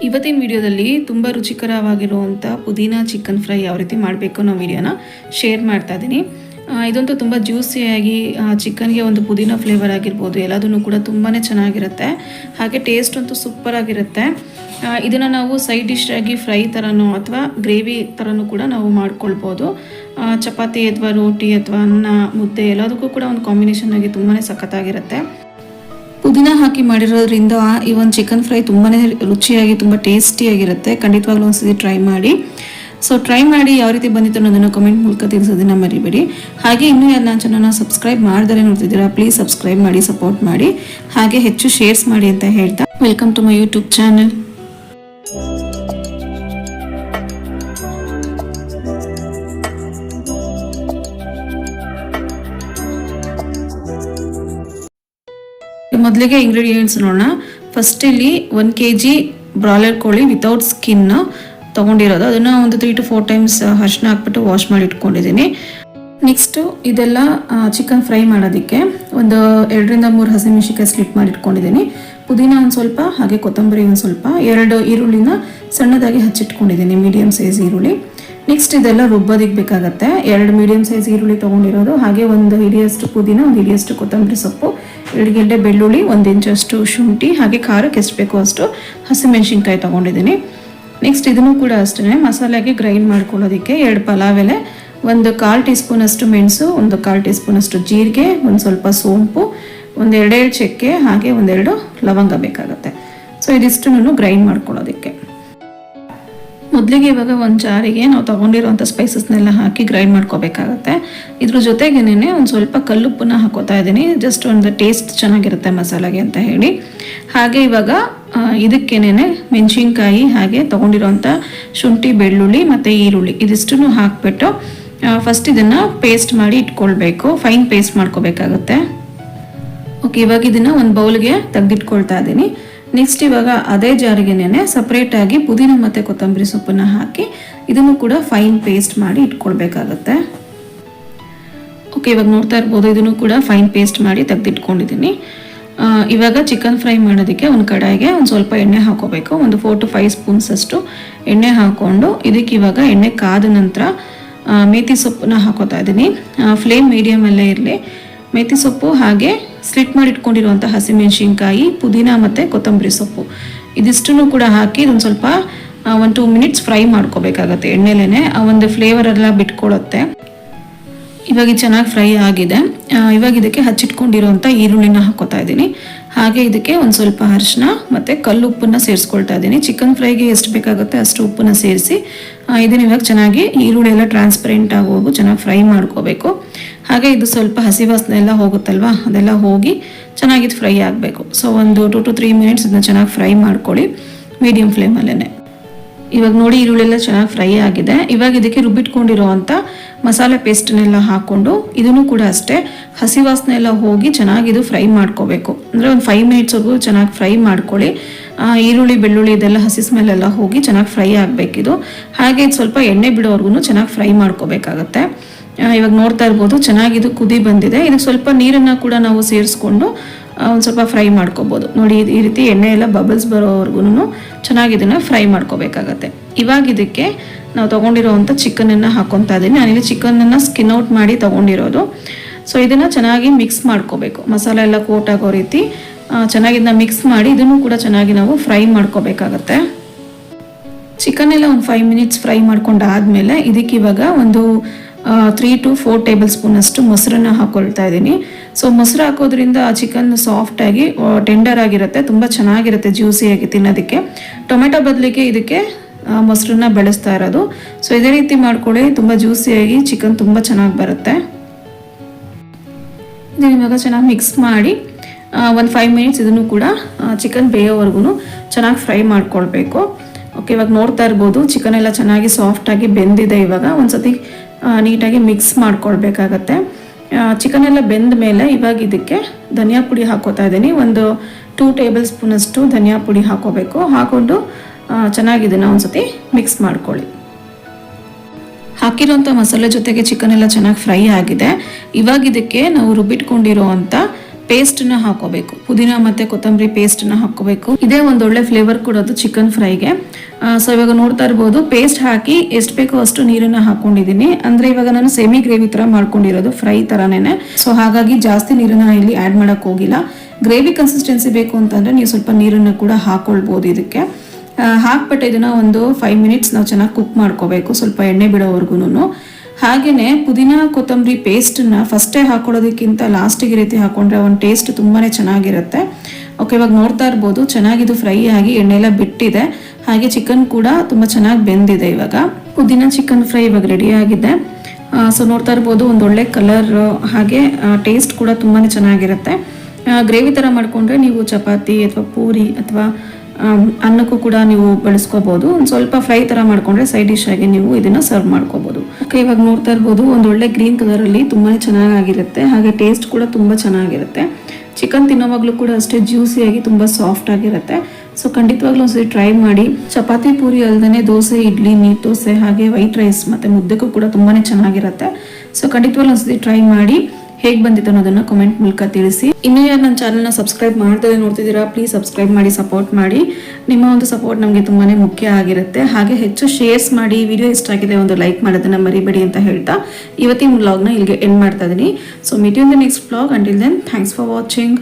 ಇವತ್ತಿನ ವಿಡಿಯೋದಲ್ಲಿ ತುಂಬ ರುಚಿಕರವಾಗಿರುವಂಥ ಪುದೀನಾ ಚಿಕನ್ ಫ್ರೈ ಯಾವ ರೀತಿ ಮಾಡಬೇಕು ಅನ್ನೋ ವಿಡಿಯೋನ ಶೇರ್ ಮಾಡ್ತಾ ಇದ್ದೀನಿ. ಇದಂತೂ ತುಂಬ ಜ್ಯೂಸಿಯಾಗಿ ಚಿಕನ್ಗೆ ಒಂದು ಪುದೀನಾ ಫ್ಲೇವರ್ ಆಗಿರ್ಬೋದು, ಎಲ್ಲದೂ ಕೂಡ ತುಂಬಾ ಚೆನ್ನಾಗಿರುತ್ತೆ. ಹಾಗೆ ಟೇಸ್ಟ್ ಅಂತೂ ಸೂಪರಾಗಿರುತ್ತೆ. ಇದನ್ನು ನಾವು ಸೈಡ್ ಡಿಶ್ ಆಗಿ ಫ್ರೈ ಥರನೋ ಅಥವಾ ಗ್ರೇವಿ ಥರನೂ ಕೂಡ ನಾವು ಮಾಡ್ಕೊಳ್ಬೋದು. ಚಪಾತಿ ಅಥವಾ ರೋಟಿ ಅಥವಾ ಅನ್ನ ಮುದ್ದೆ ಎಲ್ಲದಕ್ಕೂ ಕೂಡ ಒಂದು ಕಾಂಬಿನೇಷನ್ ಆಗಿ ತುಂಬಾ ಸಖತ್ತಾಗಿರುತ್ತೆ. ಪುದೀನ ಹಾಕಿ ಮಾಡಿರೋದ್ರಿಂದ ಈ ಒಂದು ಚಿಕನ್ ಫ್ರೈ ತುಂಬಾ ರುಚಿಯಾಗಿ ತುಂಬ ಟೇಸ್ಟಿಯಾಗಿರುತ್ತೆ. ಖಂಡಿತವಾಗ್ಲೂ ಒಂದ್ಸತಿ ಟ್ರೈ ಮಾಡಿ. ಸೊ ಟ್ರೈ ಮಾಡಿ ಯಾವ ರೀತಿ ಬಂದಿತ್ತು ಅನ್ನೋದನ್ನು ಕಮೆಂಟ್ ಮೂಲಕ ತಿಳಿಸೋದನ್ನ ಮರಿಬೇಡಿ. ಹಾಗೆ ಇನ್ನೂ ಯಾರು ನನ್ನ ಚಾನಲ್ನ ಸಬ್ಸ್ಕ್ರೈಬ್ ಮಾಡ್ದರೆ ನೋಡ್ತಿದ್ದೀರಾ, ಪ್ಲೀಸ್ ಸಬ್ಸ್ಕ್ರೈಬ್ ಮಾಡಿ, ಸಪೋರ್ಟ್ ಮಾಡಿ, ಹಾಗೆ ಹೆಚ್ಚು ಶೇರ್ಸ್ ಮಾಡಿ ಅಂತ ಹೇಳ್ತಾ welcome to my YouTube channel. ಮೊದಲಿಗೆ ಇಂಗ್ರೀಡಿಯೆಂಟ್ಸ್ ನೋಡೋಣ. ಫಸ್ಟ್ ಇಲ್ಲಿ 1 kg ಬ್ರಾಯ್ಲರ್ ಕೋಳಿ ವಿತೌಟ್ ಸ್ಕಿನ್ ತೊಗೊಂಡಿರೋದು. ಅದನ್ನು ಒಂದು 3 to 4 times ಅರಿಶಿನ ಹಾಕ್ಬಿಟ್ಟು ವಾಶ್ ಮಾಡಿ ಇಟ್ಕೊಂಡಿದ್ದೀನಿ. ನೆಕ್ಸ್ಟು ಇದೆಲ್ಲ ಚಿಕನ್ ಫ್ರೈ ಮಾಡೋದಕ್ಕೆ ಒಂದು 2 ರಿಂದ 3 ಹಸಿಮೆಣಸಿನಕಾಯಿ ಸ್ಲಿಟ್ ಮಾಡಿ ಇಟ್ಕೊಂಡಿದ್ದೀನಿ. ಪುದೀನ ಒಂದು ಸ್ವಲ್ಪ, ಹಾಗೆ ಕೊತ್ತಂಬರಿ ಒಂದು ಸ್ವಲ್ಪ, 2 ಈರುಳ್ಳಿನ ಸಣ್ಣದಾಗಿ ಹಚ್ಚಿಟ್ಕೊಂಡಿದ್ದೀನಿ, ಮೀಡಿಯಮ್ ಸೈಜ್ ಈರುಳ್ಳಿ. ನೆಕ್ಸ್ಟ್ ಇದೆಲ್ಲ ರುಬ್ಬೋದಕ್ಕೆ ಬೇಕಾಗುತ್ತೆ. 2 ಮೀಡಿಯಮ್ ಸೈಜ್ ಈರುಳ್ಳಿ ತೊಗೊಂಡಿರೋದು, ಹಾಗೆ ಒಂದು ಹಿಡಿಯಷ್ಟು ಪುದೀನ, ಒಂದು ಹಿಡಿಯಷ್ಟು ಕೊತ್ತಂಬರಿ ಸೊಪ್ಪು, 2 ಗೆಡ್ಡೆ ಬೆಳ್ಳುಳ್ಳಿ, 1 ಇಂಚಷ್ಟು ಶುಂಠಿ, ಹಾಗೆ ಖಾರಕ್ಕೆ ಎಷ್ಟು ಬೇಕೋ ಅಷ್ಟು ಹಸಿಮೆಣಸಿನ್ಕಾಯಿ ತೊಗೊಂಡಿದ್ದೀನಿ. ನೆಕ್ಸ್ಟ್ ಇದನ್ನು ಕೂಡ ಅಷ್ಟೇ ಮಸಾಲೆಗೆ ಗ್ರೈಂಡ್ ಮಾಡ್ಕೊಳ್ಳೋದಕ್ಕೆ 2 ಪಲಾವ್ ಎಲೆ, ಒಂದು 1/4 ಟೀ ಸ್ಪೂನ್ ಅಷ್ಟು ಮೆಣಸು, ಒಂದು 1/4 ಟೀ ಸ್ಪೂನ್ ಅಷ್ಟು ಜೀರಿಗೆ, ಒಂದು ಸ್ವಲ್ಪ ಸೋಂಪು, ಒಂದು 2 ಚಕ್ಕೆ, ಹಾಗೆ 1-2 ಲವಂಗ ಬೇಕಾಗುತ್ತೆ. ಸೊ ಇದಿಷ್ಟನ್ನು ಗ್ರೈಂಡ್ ಮಾಡ್ಕೊಳ್ಳೋದಕ್ಕೆ ಮೊದಲಿಗೆ ಇವಾಗ ಒಂದು ಜಾರಿಗೆ ನಾವು ತೊಗೊಂಡಿರೋಂಥ ಸ್ಪೈಸಸ್ನೆಲ್ಲ ಹಾಕಿ ಗ್ರೈಂಡ್ ಮಾಡ್ಕೋಬೇಕಾಗತ್ತೆ. ಇದ್ರ ಜೊತೆಗೇನೆ ಒಂದು ಸ್ವಲ್ಪ ಕಲ್ಲುಪ್ಪನ್ನ ಹಾಕೋತಾ ಇದ್ದೀನಿ, ಜಸ್ಟ್ ಒಂದು ಟೇಸ್ಟ್ ಚೆನ್ನಾಗಿರುತ್ತೆ ಮಸಾಲೆಗೆ ಅಂತ ಹೇಳಿ. ಹಾಗೆ ಇವಾಗ ಇದಕ್ಕೇನೆ ಮೆಣಸಿನ್ಕಾಯಿ, ಹಾಗೆ ತೊಗೊಂಡಿರೋಂಥ ಶುಂಠಿ, ಬೆಳ್ಳುಳ್ಳಿ ಮತ್ತು ಈರುಳ್ಳಿ ಇದಿಷ್ಟನ್ನು ಹಾಕ್ಬಿಟ್ಟು ಫಸ್ಟ್ ಇದನ್ನು ಪೇಸ್ಟ್ ಮಾಡಿ ಇಟ್ಕೊಳ್ಬೇಕು, ಫೈನ್ ಪೇಸ್ಟ್ ಮಾಡ್ಕೋಬೇಕಾಗತ್ತೆ. ಓಕೆ, ಇವಾಗ ಇದನ್ನು ಒಂದು ಬೌಲ್ಗೆ ತೆಗೆದಿಟ್ಕೊಳ್ತಾ ಇದ್ದೀನಿ. ನೆಕ್ಸ್ಟ್ ಇವಾಗ ಅದೇ ಜಾರಿಗೆನೆ ಸಪ್ರೇಟಾಗಿ ಪುದೀನ ಮತ್ತು ಕೊತ್ತಂಬರಿ ಸೊಪ್ಪನ್ನು ಹಾಕಿ ಇದನ್ನು ಕೂಡ ಫೈನ್ ಪೇಸ್ಟ್ ಮಾಡಿ ಇಟ್ಕೊಳ್ಬೇಕಾಗತ್ತೆ. ಓಕೆ, ಇವಾಗ ನೋಡ್ತಾ ಇರ್ಬೋದು, ಇದನ್ನು ಕೂಡ ಫೈನ್ ಪೇಸ್ಟ್ ಮಾಡಿ ತೆಗೆದಿಟ್ಕೊಂಡಿದ್ದೀನಿ. ಇವಾಗ ಚಿಕನ್ ಫ್ರೈ ಮಾಡೋದಕ್ಕೆ ಒಂದು ಕಡಾಯಿಗೆ ಒಂದು ಸ್ವಲ್ಪ ಎಣ್ಣೆ ಹಾಕೋಬೇಕು. ಒಂದು 4 to 5 ಸ್ಪೂನ್ಸ್ ಅಷ್ಟು ಎಣ್ಣೆ ಹಾಕ್ಕೊಂಡು ಇದಕ್ಕೆ ಇವಾಗ ಎಣ್ಣೆ ಕಾದ ನಂತರ ಮೇಥಿ ಸೊಪ್ಪನ್ನ ಹಾಕೋತಾ ಇದ್ದೀನಿ. ಫ್ಲೇಮ್ ಮೀಡಿಯಮಲ್ಲೇ ಇರಲಿ. ಮೇಥಿ ಸೊಪ್ಪು, ಹಾಗೆ ಸ್ಲಿಟ್ ಮಾಡಿ ಇಟ್ಕೊಂಡಿರುವಂಥ ಹಸಿಮೆಣಸಿನ್ಕಾಯಿ, ಪುದೀನ ಮತ್ತು ಕೊತ್ತಂಬರಿ ಸೊಪ್ಪು ಇದಿಷ್ಟನ್ನು ಕೂಡ ಹಾಕಿ ಇದೊಂದು ಸ್ವಲ್ಪ 1-2 minutes ಫ್ರೈ ಮಾಡ್ಕೋಬೇಕಾಗತ್ತೆ ಎಣ್ಣೆಲೇನೆ. ಆ ಒಂದು ಫ್ಲೇವರ್ ಎಲ್ಲ ಬಿಟ್ಕೊಳುತ್ತೆ. ಇವಾಗ ಚೆನ್ನಾಗಿ ಫ್ರೈ ಆಗಿದೆ. ಇವಾಗ ಇದಕ್ಕೆ ಹಚ್ಚಿಟ್ಕೊಂಡಿರೋಂಥ ಈರುಳ್ಳಿನ ಹಾಕೋತಾ ಇದ್ದೀನಿ. ಹಾಗೆ ಇದಕ್ಕೆ ಒಂದು ಸ್ವಲ್ಪ ಅರಿಶಿನ ಮತ್ತು ಕಲ್ಲುಪ್ಪನ್ನು ಸೇರಿಸ್ಕೊಳ್ತಾ ಇದ್ದೀನಿ. ಚಿಕನ್ ಫ್ರೈಗೆ ಎಷ್ಟು ಬೇಕಾಗುತ್ತೆ ಅಷ್ಟು ಉಪ್ಪನ್ನು ಸೇರಿಸಿ ಇದನ್ನ ಇವಾಗ ಚೆನ್ನಾಗಿ ಈರುಳ್ಳಿ ಎಲ್ಲ ಟ್ರಾನ್ಸ್ಪರೆಂಟ್ ಆಗೋವರೆಗೂ ಚೆನ್ನಾಗಿ ಫ್ರೈ ಮಾಡ್ಕೋಬೇಕು. ಹಾಗೆ ಇದು ಸ್ವಲ್ಪ ಹಸಿ ವಾಸನೆ ಎಲ್ಲ ಹೋಗುತ್ತಲ್ವಾ, ಅದೆಲ್ಲ ಹೋಗಿ ಚೆನ್ನಾಗಿದ್ದು ಫ್ರೈ ಆಗಬೇಕು. ಸೊ ಒಂದು 2 to 3 minutes ಇದನ್ನ ಚೆನ್ನಾಗಿ ಫ್ರೈ ಮಾಡ್ಕೊಳ್ಳಿ ಮೀಡಿಯಂ ಫ್ಲೇಮಲ್ಲೇ. ಇವಾಗ ನೋಡಿ ಈರುಳ್ಳಿ ಎಲ್ಲ ಚೆನ್ನಾಗಿ ಫ್ರೈ ಆಗಿದೆ. ಇವಾಗ ಇದಕ್ಕೆ ರುಬ್ಬಿಟ್ಕೊಂಡಿರೋವಂಥ ಮಸಾಲೆ ಪೇಸ್ಟನ್ನೆಲ್ಲ ಹಾಕ್ಕೊಂಡು ಇದನ್ನು ಕೂಡ ಅಷ್ಟೇ ಹಸಿ ವಾಸನೆ ಎಲ್ಲ ಹೋಗಿ ಚೆನ್ನಾಗಿದು ಫ್ರೈ ಮಾಡ್ಕೋಬೇಕು. ಅಂದರೆ ಒಂದು 5 minutesವರೆಗೂ ಚೆನ್ನಾಗಿ ಫ್ರೈ ಮಾಡ್ಕೊಳ್ಳಿ. ಈರುಳ್ಳಿ, ಬೆಳ್ಳುಳ್ಳಿ ಇದೆಲ್ಲ ಹಸಿ ಸ್ಮೆಲ್ ಎಲ್ಲ ಹೋಗಿ ಚೆನ್ನಾಗಿ ಫ್ರೈ ಆಗಬೇಕಿದು. ಹಾಗೆ ಇದು ಸ್ವಲ್ಪ ಎಣ್ಣೆ ಬಿಡೋವರೆಗೂ ಚೆನ್ನಾಗಿ ಫ್ರೈ ಮಾಡ್ಕೋಬೇಕಾಗತ್ತೆ. ಇವಾಗ ನೋಡ್ತಾ ಇರ್ಬೋದು ಚೆನ್ನಾಗಿದು ಕುದಿ ಬಂದಿದೆ. ಇದಕ್ಕೆ ಸ್ವಲ್ಪ ನೀರನ್ನು ಕೂಡ ನಾವು ಸೇರಿಸ್ಕೊಂಡು ಒಂದು ಸ್ವಲ್ಪ ಫ್ರೈ ಮಾಡ್ಕೋಬೋದು. ನೋಡಿ ಈ ರೀತಿ ಎಣ್ಣೆ ಎಲ್ಲ ಬಬಲ್ಸ್ ಬರೋವರೆಗೂ ಚೆನ್ನಾಗಿ ಇದನ್ನು ಫ್ರೈ ಮಾಡ್ಕೋಬೇಕಾಗತ್ತೆ. ಇವಾಗ ಇದಕ್ಕೆ ನಾವು ತೊಗೊಂಡಿರೋವಂಥ ಚಿಕನನ್ನು ಹಾಕ್ಕೊತಾ ಇದ್ದೀನಿ. ನಾನಿಲ್ಲಿ ಚಿಕನನ್ನು ಸ್ಕಿನ್ ಔಟ್ ಮಾಡಿ ತೊಗೊಂಡಿರೋದು. ಸೊ ಇದನ್ನು ಚೆನ್ನಾಗಿ ಮಿಕ್ಸ್ ಮಾಡ್ಕೋಬೇಕು, ಮಸಾಲೆ ಎಲ್ಲ ಕೋಟ್ ಆಗೋ ರೀತಿ ಚೆನ್ನಾಗಿ ಇದನ್ನ ಮಿಕ್ಸ್ ಮಾಡಿ ಇದನ್ನು ಕೂಡ ಚೆನ್ನಾಗಿ ನಾವು ಫ್ರೈ ಮಾಡ್ಕೋಬೇಕಾಗತ್ತೆ. ಚಿಕನ್ ಎಲ್ಲ ಒಂದು 5 minutes ಫ್ರೈ ಮಾಡ್ಕೊಂಡಾದ್ಮೇಲೆ ಇದಕ್ಕೆ ಇವಾಗ ಒಂದು 3 to 4 tablespoon ಅಷ್ಟು ಮೊಸರನ್ನ ಹಾಕೊಳ್ತಾ ಇದ್ದೀನಿ. ಸೊ ಮೊಸರು ಹಾಕೋದ್ರಿಂದ ಆ ಚಿಕನ್ ಸಾಫ್ಟಾಗಿ ಟೆಂಡರ್ ಆಗಿರುತ್ತೆ, ತುಂಬ ಚೆನ್ನಾಗಿರುತ್ತೆ ಜ್ಯೂಸಿಯಾಗಿ ತಿನ್ನೋದಕ್ಕೆ. ಟೊಮೆಟೊ ಬದಲಿಗೆ ಇದಕ್ಕೆ ಮೊಸರನ್ನ ಬೆಳೆಸ್ತಾ ಇರೋದು. ಸೊ ಇದೇ ರೀತಿ ಮಾಡ್ಕೊಳ್ಳಿ, ತುಂಬ ಜ್ಯೂಸಿಯಾಗಿ ಚಿಕನ್ ತುಂಬ ಚೆನ್ನಾಗಿ ಬರುತ್ತೆ. ಇದನ್ನು ಇವಾಗ ಚೆನ್ನಾಗಿ ಮಿಕ್ಸ್ ಮಾಡಿ ಒಂದು 5 minutes ಇದನ್ನು ಕೂಡ ಚಿಕನ್ ಬೇಯೋವರೆಗೂ ಚೆನ್ನಾಗಿ ಫ್ರೈ ಮಾಡ್ಕೊಳ್ಬೇಕು. ಓಕೆ, ಇವಾಗ ನೋಡ್ತಾ ಇರ್ಬೋದು ಚಿಕನ್ ಎಲ್ಲ ಚೆನ್ನಾಗಿ ಸಾಫ್ಟಾಗಿ ಬೆಂದಿದೆ. ಇವಾಗ ಒಂದ್ಸತಿ ನೀಟಾಗಿ ಮಿಕ್ಸ್ ಮಾಡ್ಕೊಳ್ಬೇಕಾಗತ್ತೆ. ಚಿಕನ್ ಎಲ್ಲ ಬೆಂದ ಮೇಲೆ ಇವಾಗ ಇದಕ್ಕೆ ಧನಿಯಾ ಪುಡಿ ಹಾಕೋತಾ ಇದ್ದೀನಿ. ಒಂದು 2 tablespoon ಅಷ್ಟು ಧನಿಯಾ ಪುಡಿ ಹಾಕೋಬೇಕು. ಹಾಕೊಂಡು ಚೆನ್ನಾಗಿ ಇದನ್ನು ಒಂದ್ಸತಿ ಮಿಕ್ಸ್ ಮಾಡ್ಕೊಳ್ಳಿ. ಹಾಕಿರೋಂಥ ಮಸಾಲೆ ಜೊತೆಗೆ ಚಿಕನ್ ಎಲ್ಲ ಚೆನ್ನಾಗಿ ಫ್ರೈ ಆಗಿದೆ. ಇವಾಗ ಇದಕ್ಕೆ ನಾವು ರುಬ್ಬಿಟ್ಕೊಂಡಿರೋ ಅಂಥ ಪೇಸ್ಟ್ನ ಹಾಕೋಬೇಕು. ಪುದೀನ ಮತ್ತು ಕೊತ್ತಂಬರಿ ಪೇಸ್ಟ್ನ ಹಾಕೋಬೇಕು. ಇದೇ ಒಂದೊಳ್ಳೆ ಫ್ಲೇವರ್ ಕೊಡೋದು ಚಿಕನ್ ಫ್ರೈಗೆ. ಸೊ ಇವಾಗ ನೋಡ್ತಾ ಇರ್ಬೋದು, ಪೇಸ್ಟ್ ಹಾಕಿ ಎಷ್ಟು ಬೇಕೋ ಅಷ್ಟು ನೀರನ್ನು ಹಾಕೊಂಡಿದ್ದೀನಿ. ಅಂದರೆ ಇವಾಗ ನಾನು ಸೆಮಿ ಗ್ರೇವಿ ಥರ ಮಾಡ್ಕೊಂಡಿರೋದು, ಫ್ರೈ ಥರನೇ. ಸೊ ಹಾಗಾಗಿ ಜಾಸ್ತಿ ನೀರನ್ನು ಇಲ್ಲಿ ಆ್ಯಡ್ ಮಾಡೋಕ್ಕೆ ಹೋಗಿಲ್ಲ. ಗ್ರೇವಿ ಕನ್ಸಿಸ್ಟೆನ್ಸಿ ಬೇಕು ಅಂತಂದರೆ ನೀವು ಸ್ವಲ್ಪ ನೀರನ್ನು ಕೂಡ ಹಾಕ್ಕೊಳ್ಬೋದು ಇದಕ್ಕೆ. ಹಾಕ್ಬಿಟ್ಟು ಇದನ್ನು ಒಂದು 5 ಮಿನಿಟ್ಸ್ ನಾವು ಚೆನ್ನಾಗಿ ಕುಕ್ ಮಾಡ್ಕೋಬೇಕು, ಸ್ವಲ್ಪ ಎಣ್ಣೆ ಬಿಡೋವರೆಗೂ. ಹಾಗೆಯೇ ಪುದೀನ ಕೊತ್ತಂಬರಿ ಪೇಸ್ಟನ್ನ ಫಸ್ಟೇ ಹಾಕೊಳ್ಳೋದಕ್ಕಿಂತ ಲಾಸ್ಟಿಗೆ ರೀತಿ ಹಾಕೊಂಡ್ರೆ ಒಂದು ಟೇಸ್ಟ್ ತುಂಬಾ ಚೆನ್ನಾಗಿರುತ್ತೆ. ಓಕೆ, ಇವಾಗ ನೋಡ್ತಾ ಇರ್ಬೋದು ಚೆನ್ನಾಗಿದು ಫ್ರೈ ಆಗಿ ಎಣ್ಣೆ ಎಲ್ಲ ಬಿಟ್ಟಿದೆ. ಹಾಗೆ ಚಿಕನ್ ಕೂಡ ತುಂಬ ಚೆನ್ನಾಗಿ ಬೆಂದಿದೆ. ಇವಾಗ ಪುದೀನ ಚಿಕನ್ ಫ್ರೈ ಇವಾಗ ರೆಡಿ ಆಗಿದೆ. ಸೊ ನೋಡ್ತಾ ಇರ್ಬೋದು ಒಂದೊಳ್ಳೆ ಕಲರ್, ಹಾಗೆ ಟೇಸ್ಟ್ ಕೂಡ ತುಂಬಾ ಚೆನ್ನಾಗಿರುತ್ತೆ. ಗ್ರೇವಿ ಥರ ಮಾಡಿಕೊಂಡ್ರೆ ನೀವು ಚಪಾತಿ ಅಥವಾ ಪೂರಿ ಅಥವಾ ಅನ್ನಕ್ಕೂ ಕೂಡ ನೀವು ಬಳಸ್ಕೋಬಹುದು. ಒಂದು ಸ್ವಲ್ಪ ಫ್ರೈ ಥರ ಮಾಡ್ಕೊಂಡ್ರೆ ಸೈಡ್ ಡಿಶ್ ಆಗಿ ನೀವು ಇದನ್ನ ಸರ್ವ್ ಮಾಡ್ಕೋಬಹುದು. ಓಕೆ, ಇವಾಗ ನೋಡ್ತಾ ಇರ್ಬೋದು ಒಂದೊಳ್ಳೆ ಗ್ರೀನ್ ಕಲರಲ್ಲಿ ತುಂಬಾ ಚೆನ್ನಾಗಿರುತ್ತೆ. ಹಾಗೆ ಟೇಸ್ಟ್ ಕೂಡ ತುಂಬ ಚೆನ್ನಾಗಿರುತ್ತೆ. ಚಿಕನ್ ತಿನ್ನೋವಾಗಲೂ ಕೂಡ ಅಷ್ಟೇ ಜ್ಯೂಸಿಯಾಗಿ ತುಂಬ ಸಾಫ್ಟ್ ಆಗಿರುತ್ತೆ. ಸೊ ಖಂಡಿತವಾಗ್ಲೂ ಒಂದ್ಸರಿ ಟ್ರೈ ಮಾಡಿ. ಚಪಾತಿ ಪೂರಿ ಅಲ್ಲದೆ ದೋಸೆ, ಇಡ್ಲಿ, ನೀರು ದೋಸೆ, ಹಾಗೆ ವೈಟ್ ರೈಸ್ ಮತ್ತು ಮುದ್ದೆಗೂ ಕೂಡ ತುಂಬಾ ಚೆನ್ನಾಗಿರುತ್ತೆ. ಸೊ ಖಂಡಿತವಾಗ್ಲೂ ಒಂದ್ಸರಿ ಟ್ರೈ ಮಾಡಿ. ಹೇಗೆ ಬಂದಿತ್ತು ಅನ್ನೋದನ್ನ ಕಮೆಂಟ್ ಮೂಲಕ ತಿಳಿಸಿ. ಇನ್ನೂ ಯಾರು ನನ್ನ ಚಾನಲ್ನ ಸಬ್ಸ್ಕ್ರೈಬ್ ಮಾಡ್ದೇ ನೋಡ್ತಿದ್ದೀರಾ, ಪ್ಲೀಸ್ ಸಬ್ಸ್ಕ್ರೈಬ್ ಮಾಡಿ, ಸಪೋರ್ಟ್ ಮಾಡಿ. ನಿಮ್ಮ ಒಂದು ಸಪೋರ್ಟ್ ನಮಗೆ ತುಂಬಾ ಮುಖ್ಯ ಆಗಿರುತ್ತೆ. ಹಾಗೆ ಹೆಚ್ಚು ಶೇರ್ಸ್ ಮಾಡಿ. ವಿಡಿಯೋ ಇಷ್ಟ ಆಗಿದೆ ಒಂದು ಲೈಕ್ ಮಾಡೋದನ್ನ ಮರಿಬೇಡಿ ಅಂತ ಹೇಳ್ತಾ ಇವತ್ತಿನ ವ್ಲಾಗ್ನ ಇಲ್ಲಿಗೆ ಎಂಡ್ ಮಾಡ್ತಾ ಇದ್ದೀನಿ. So meet you in the next vlog. Until then thanks for watching.